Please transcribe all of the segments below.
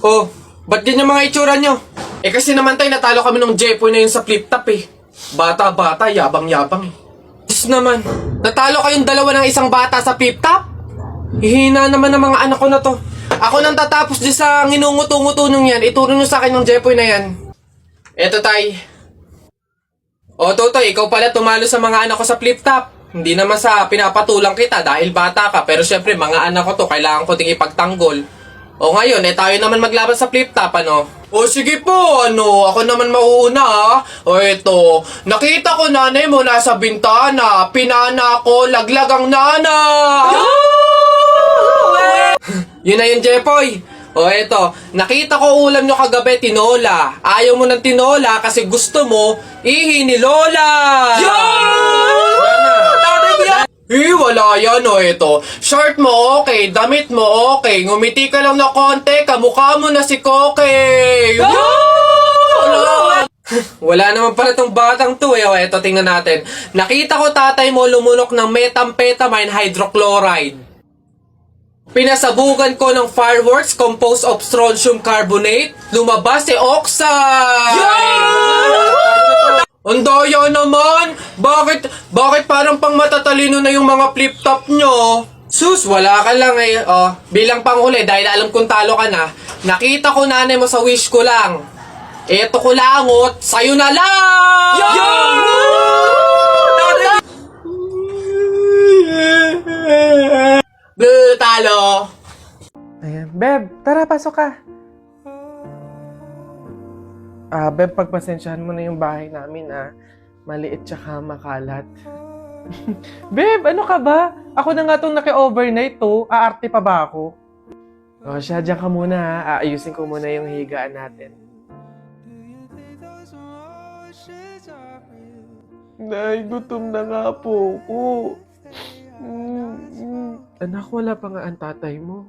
Oh, ba't ganyan mga itsura nyo? Eh kasi naman tayo natalo kami ng Jepoy na yun sa flip top eh. Bata-bata, yabang-yabang eh. Diyos naman, natalo kayong dalawa ng isang bata sa flip top? Hihina naman ng mga anak ko na to. Ako nang tatapos di sa nginunguto-nguto nung yan, ituro nyo sa akin ng Jepoy na yan. Eto tay. O Totoy, ikaw pala tumalo sa mga anak ko sa flip top. Hindi naman sa pinapatulang kita dahil bata ka, pero syempre mga anak ko to, kailangan ko ding ipagtanggol. O ngayon, tayo naman maglaban sa flip top, ano? O sige po, ako naman mauuna ha. O eto, nakita ko nanay mo nasa bintana, pinana ko, laglag ang nana. Yun na yun, Jepoy. O eto, nakita ko ulam nyo kagabi, tinola. Ayaw mo ng tinola kasi gusto mo, ihi ni Lola. Wala yan o eto. Short mo okay, damit mo okay, ngumiti ka lang na konti, kamukha mo na si Koke. Wala naman pala tong batang to eh. O eto, tingnan natin. Nakita ko tatay mo lumunok ng methamphetamine hydrochloride. Pinasabugan ko ng fireworks composed of strontium carbonate. Lumabas si oxide! Ang daya naman! Bakit parang pang matatalino na yung mga flip-top nyo? Sus, wala ka lang eh. Oh, bilang panghuli, dahil alam kong talo ka na, nakita ko nanay mo sa wish ko lang. Eto ko langot, sa'yo na lang! Talo! Ayan. Beb, tara, pasok ka. Beb, pagpasensyahan mo na yung bahay namin, Maliit tsaka makalat. Beb, ano ka ba? Ako na nga itong naki-overnight to. Aarte pa ba ako? O siya, dyan ka muna, Aayusin ko muna yung higaan natin. Nay, gutom na nga po ako. Anak, wala pa nga ang tatay mo.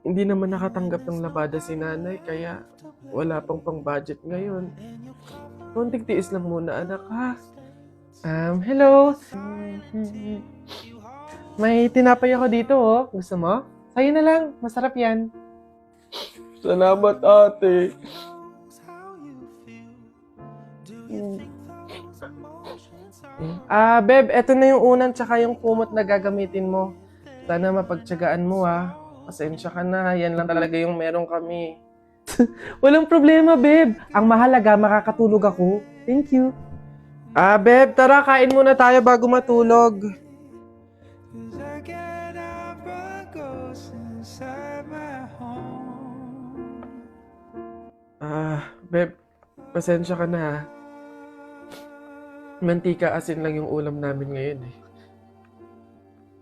Hindi naman nakatanggap ng labada si nanay, kaya wala pang pang-budget ngayon. Konting tiis lang muna, anak, ha? Hello? May tinapay ako dito, oh. Gusto mo? Sa'yo na lang. Masarap yan. Salamat, ate. Beb, eto na yung unan tsaka yung kumot na gagamitin mo. Sana mapagtyagaan mo, Pasensya ka na, yan lang talaga yung meron kami. Walang problema, Beb. Ang mahalaga, makakatulog ako. Thank you. Beb, tara, kain muna tayo bago matulog. Beb, pasensya ka na, Mantika asin lang yung ulam namin ngayon,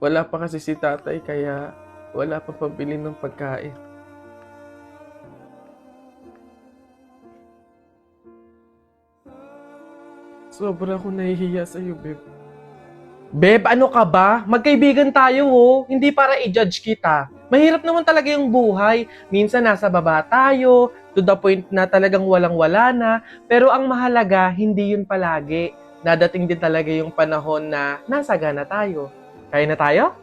Wala pa kasi si tatay, kaya wala pa pambili ng pagkain. Sobra akong nahihiya sa'yo, Beb. Beb, ano ka ba? Magkaibigan tayo, Hindi para i-judge kita. Mahirap naman talaga yung buhay. Minsan nasa baba tayo, to the point na talagang walang-wala na. Pero ang mahalaga, hindi yun palagi. Dadating din talaga yung panahon na nasagana tayo. Kaya na tayo?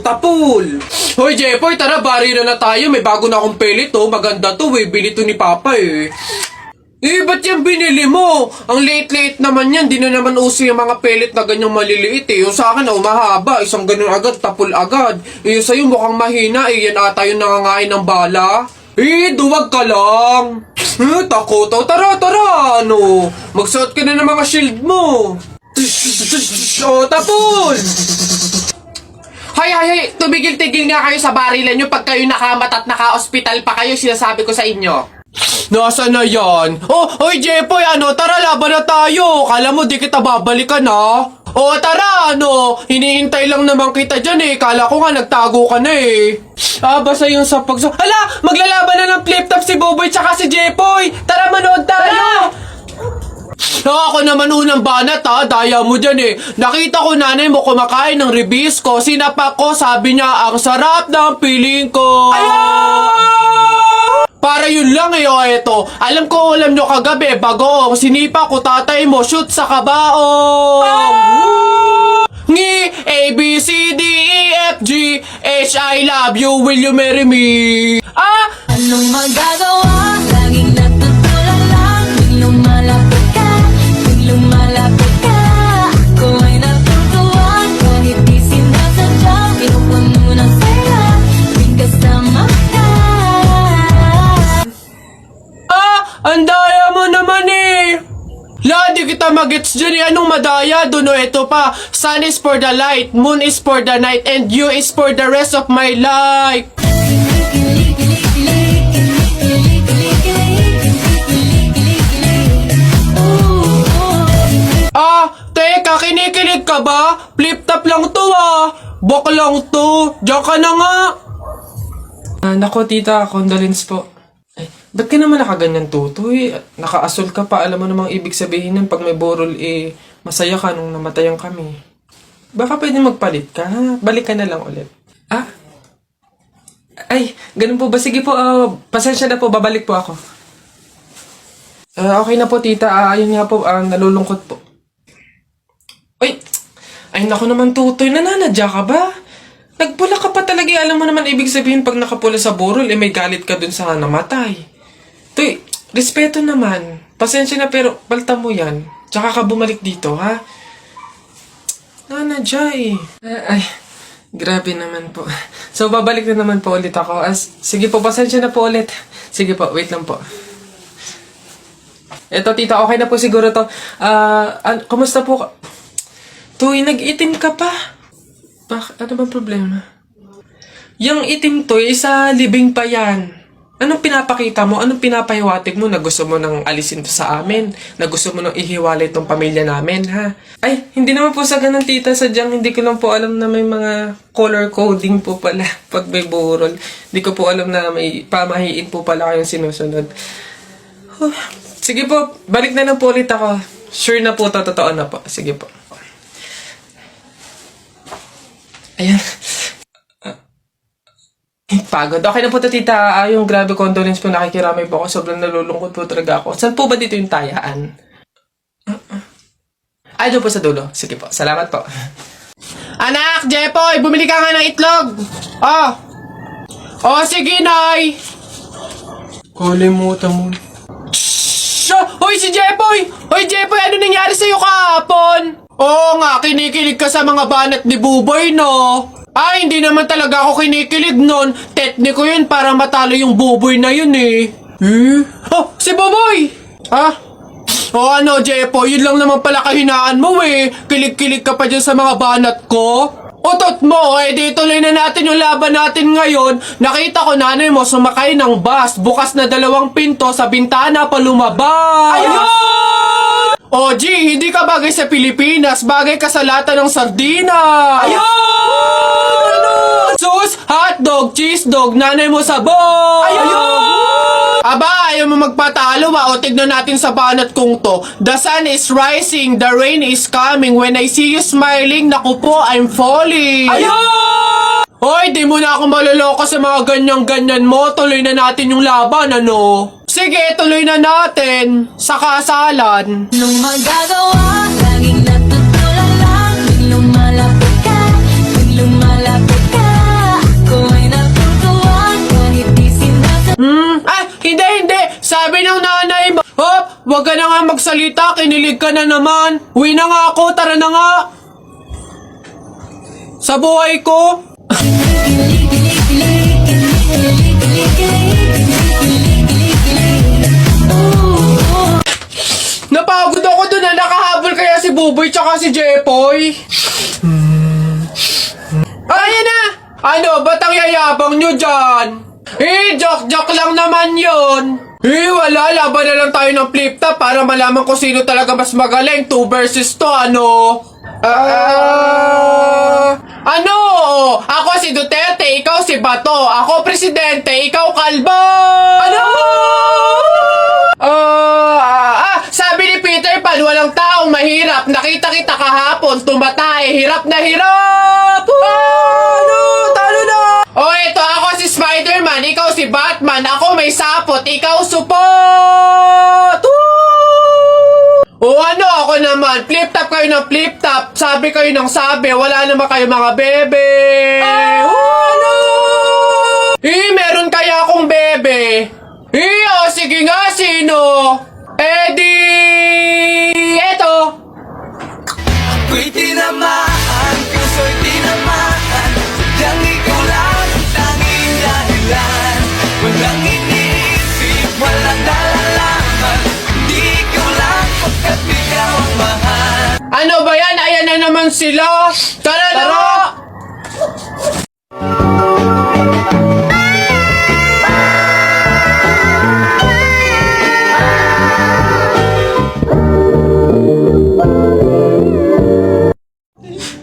Tapol! Hoy, Jepoy, tara, bari na tayo. May bago na akong pellet, Maganda to, Bili to ni Papa, ba't yan binili mo? Ang late-late naman yan. Di na naman uso yung mga pellet na ganyang maliliit, Yung sa akin, mahaba. Isang ganun agad, tapol agad. Yung sa'yo mukhang mahina, Yan ata yung nangangain ng bala. Duwag ka lang. Takot. Tara, magsuot ka na ng mga shield mo. Tapol! Hay, tumigil-tigil nga kayo sa barilan nyo pag kayo nakamat at naka-hospital pa kayo, sinasabi ko sa inyo. Nasaan na yan? Hoy Jepoy, tara laban na tayo. Kala mo di kita babalikan, O tara, ano? Hinihintay lang naman kita dyan eh. Kala ko nga nagtago ka na eh. Basta yung sa pagso... Hala! Maglalaban na ng flip top si Buboy tsaka si Jepoy! Tara, manood tayo! Ako naman unang banat ha, daya mo dyan eh. Nakita ko nanay mo kumakain ng ribisco. Sinapak ko, sabi niya, ang sarap ng piling ko. Para yun lang eh, o eto. Alam ko, alam nyo kagabi, bagoong sinipa ko tatay mo, shoot sa kabaong. Ngi, A, B, C, D, E, F, G, H, I love you, will you marry me? Anong magagawa? Laging natutulala. Tuwing lumalapit ka, tuwing lumalapit ka, ako ay natutuwa. Kahit di sinasadya, pinupuno ng saya tuwing kasama ka. Ang daya mo naman eh! La, di kita magets dyan eh. Anong madaya? Doon o ito pa. Sun is for the light, moon is for the night, and you is for the rest of my life. Teka, kinikilig ka ba? Flip top lang to Bok lang to. Diyan ka na nga. Nako tita, condolence po. Ay, ba't ka naman nakaganyan tutoy? Naka-asol ka pa. Alam mo namang ibig sabihin nun pag may borol masaya ka nung namatayan kami. Baka pwede magpalit ka ha? Balik ka na lang ulit. Ay, ganun po ba? Sige po, pasensya na po, babalik po ako. Okay na po tita, ayun nga po, nalulungkot po. Ay naku naman tutoy, nananadya ka ba? Nagpula ka pa talaga, alam mo naman ibig sabihin pag nakapula sa burol, may galit ka dun sa namatay. Tuy, respeto naman. Pasensya na pero balta mo yan. Tsaka ka bumalik dito, ha? Nanadya Ay, grabe naman po. So, babalik na naman po ulit ako. Sige po, pasensya na po ulit. Sige po, wait lang po. Eto, tita, okay na po siguro to. Kumusta po ka? Tuy, nag-itim ka pa. Ano bang problema? Yung itim to, sa libing pa yan. Anong pinapakita mo? Anong pinapahiwatig mo na gusto mo nang alisin to sa amin? Na gusto mo nang ihiwalay tong pamilya namin, ha? Ay, hindi naman po sa ganun, tita. Sadyang hindi ko lang po alam na may mga color coding po pala pag may burol. Hindi ko po alam na may pamahiin po pala kayong sinusunod. Sige po, balik na lang po ulit ako. Sure na po, totoo na po. Sige po. Ayan. Pagod. Okay na po to, tita. Yung grabe condolence po, nakikiramay po ako. Sobrang nalulungkot po talaga ako. Saan po ba dito yung tayaan? Ay, doon po sa dulo. Sige po. Salamat po. Anak, Jepoy, bumili ka nga ng itlog. Sige, Nay. Kalimutan mo. Hoy, si Jepoy! Hoy, Jepoy, ano nangyari sa'yo kahapon? Oo nga, kinikilig ka sa mga banat ni Buboy, no? Ay, hindi naman talaga ako kinikilig nun. Tekniko yun para matalo yung Buboy na yun eh. Si Buboy! Ano, Jepoy, yun lang naman pala kahinaan mo eh. Kilig-kilig ka pa dyan sa mga banat ko. Utot mo, di tuloy na natin yung laban natin ngayon. Nakita ko nanay mo sumakay ng bus. Bukas na 2 pinto sa bintana pa lumabas. Ayun! G, hindi ka bagay sa Pilipinas. Bagay ka sa lata ng sardinas. Ayun! Sus, hotdog, cheese dog, nanay mo sabog. Ayun! Aba, ayaw mo magpatalo o tignan natin sa banat kong to. The sun is rising, the rain is coming. When I see you smiling, naku po, I'm falling. Ayun! Hoy, di mo na ako maloloko sa mga ganyan-ganyan mo. Tuloy na natin yung laban, ano? Sige, tuloy na natin. Sa kasalan. Anong magagawa? Laging natutulala. Tuwing lumalapit ka, tuwing lumalapit ka, ako ay natutuwa. Kahit di sinasadya. Hindi. Sabi ng nanay mo. Wag ka na nga magsalita. Kinilig ka na naman. Uwi na nga ako. Tara na nga. Sa buhay ko. Napagod ako dun na nakahabol kaya si Buboy tsaka si Jepoy. Ayan na! Ano, ba't ang yayabang nyo dyan? Joke lang naman yun. Wala, laban na lang tayo ng flip top para malaman ko sino talaga mas magaling. 2 versus 2, ano? Ano? Ako si Duterte, ikaw si Bato. Ako presidente, ikaw kalbo. Ano? Sabi ni Peter Pan, walang taong mahirap. Nakita kita kahapon, tumatay, hirap na hirap. Ano? Talo na. Ito ako si Spider-Man, ikaw si Batman. Ako may sapot, ikaw support. Ano ako naman? Flip-top kayo ng flip-top. Sabi kayo ng sabi. Wala naman kayo mga bebe. Ano? Meron kaya akong bebe? Sige nga, sino? Eto. Ako'y tinamaan, puso'y tinamaan. Sadyang ikaw lang ang tanging dahilan. Walang iniisip, walang nalalaman. Hindi ikaw lang pagkat ikaw ang mahal. Ano ba yan? Ayan na naman sila. Tara na nga!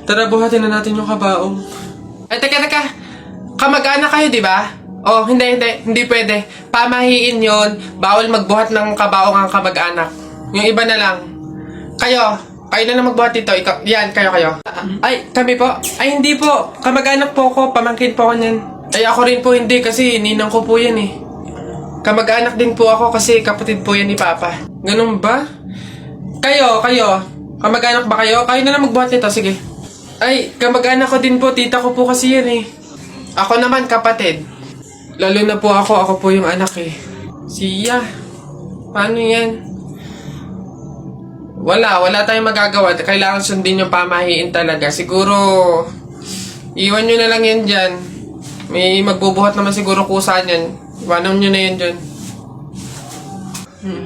Tara, buhatin na natin yung kabaong. Teka. Kamag-anak kayo, di ba? Hindi pwede. Pamahiin yon. Bawal magbuhat ng kabaong ang kamag-anak. Yung iba na lang. Kayo na lang magbuhat dito. Kayo. Ay, kami po. Ay, hindi po. Kamag-anak po ako. Pamangkin po ako niyan. Ay, ako rin po hindi kasi ninang ko po yan eh. Kamag-anak din po ako kasi kapatid po yan ni Papa. Ganun ba? Kayo. Kamag-anak ba kayo? Kayo na lang magbuhat nito. Sige. Ay, kamag-anak ko din po. Tita ko po kasi yan eh. Ako naman kapatid. Lalo na po ako po yung anak eh. Siya. Paano yan? Wala tayong magagawa. Kailangan sundin yung pamahiin talaga. Siguro, iwan nyo na lang yan dyan. May magbubuhat naman siguro kusa yan. Iwanan nyo na yan dyan.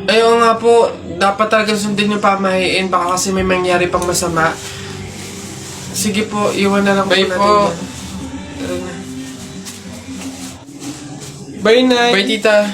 Ayaw nga po, dapat talaga sundin yung pamahiin. Baka kasi may mangyari pang masama. Sige po, iwan na lang po natin. Bye po. Tara na. Bye, Nay. Bye, Tita.